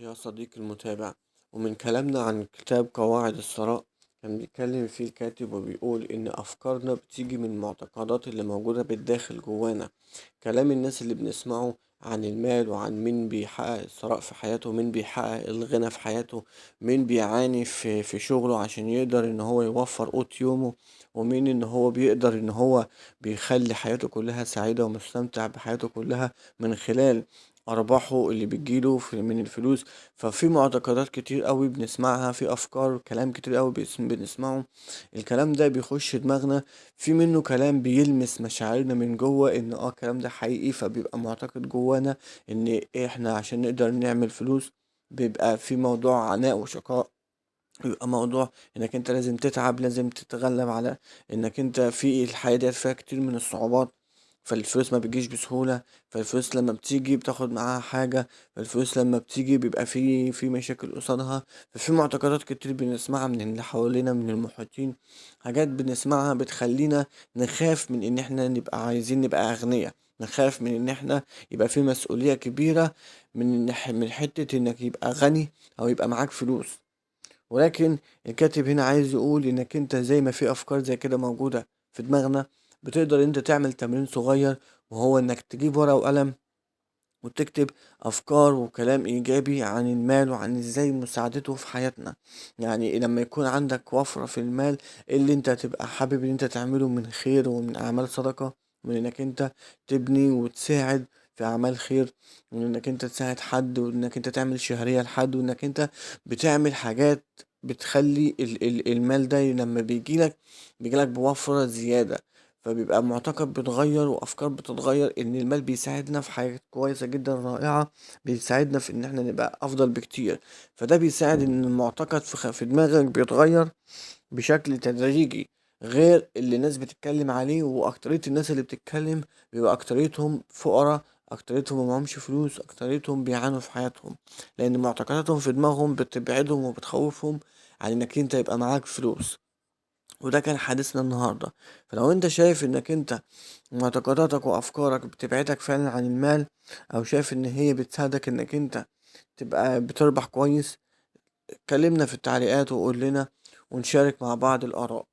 يا صديقي المتابع، ومن كلامنا عن كتاب قواعد الثراء كان بيتكلم فيه الكاتب وبيقول إن أفكارنا بتيجي من المعتقدات اللي موجودة بالداخل جوانا. كلام الناس اللي بنسمعه عن المال وعن مين بيحقق الثراء في حياته، مين بيحقق الغنى في حياته، مين بيعاني في شغله عشان يقدر إن هو يوفر قوت يومه، ومين إن هو بيقدر إن هو بيخلي حياته كلها سعيدة ومستمتع بحياته كلها من خلال أرباحه اللي بتجيله من الفلوس. ففي معتقدات كتير قوي بنسمعها، في أفكار كلام كتير قوي بنسمعه. الكلام ده بيخش دماغنا، في منه كلام بيلمس مشاعرنا من جوه ان الكلام ده حقيقي، فبيبقى معتقد جوانا ان احنا عشان نقدر نعمل فلوس بيبقى في موضوع عناء وشقاء. بيبقى موضوع انك انت لازم تتعب، لازم تتغلب على انك انت في الحياة ديت فيها كتير من الصعوبات. فالفلوس ما بتجيش بسهولة، فالفلوس لما بتيجي بتاخد معاها حاجة، فالفلوس لما بتيجي بيبقى في مشاكل قصادها. ففي معتقدات كتير بنسمعها من اللي حوالينا من المحيطين، حاجات بنسمعها بتخلينا نخاف من ان احنا نبقى عايزين نبقى اغنياء، نخاف من ان احنا يبقى في مسؤولية كبيرة من حتة انك يبقى غني او يبقى معاك فلوس. ولكن الكاتب هنا عايز يقول انك انت زي ما في افكار زي كده موجودة في دماغنا، بتقدر انت تعمل تمرين صغير، وهو انك تجيب ورقة وقلم وتكتب افكار وكلام ايجابي عن المال وعن ازاي مساعدته في حياتنا. يعني لما يكون عندك وفرة في المال، إيه اللي انت تبقى حابب ان انت تعمله من خير ومن اعمال صدقة، من انك انت تبني وتساعد في اعمال خير، ومن انك انت تساعد حد، وانك انت تعمل شهرية لحد، وانك انت بتعمل حاجات بتخلي المال ده لما بيجيلك بوفرة زيادة. فبيبقى معتقد بيتغير وافكار بتتغير ان المال بيساعدنا في حاجات كويسه جدا رائعه، بيساعدنا في ان احنا نبقى افضل بكتير. فده بيساعد ان المعتقد في دماغك بيتغير بشكل تدريجي، غير اللي الناس بتتكلم عليه. واكترية الناس اللي بتتكلم بيبقى اكتريتهم فقراء، اكتريتهم معهمش فلوس، اكتريتهم بيعانوا في حياتهم، لان معتقداتهم في دماغهم بتبعدهم وبتخوفهم عن انك انت يبقى معاك فلوس. وده كان حديثنا النهاردة. فلو انت شايف انك انت معتقداتك وافكارك بتبعدك فعلا عن المال، او شايف ان هي بتساعدك انك انت تبقى بتربح كويس، كلمنا في التعليقات وقول لنا ونشارك مع بعض الآراء.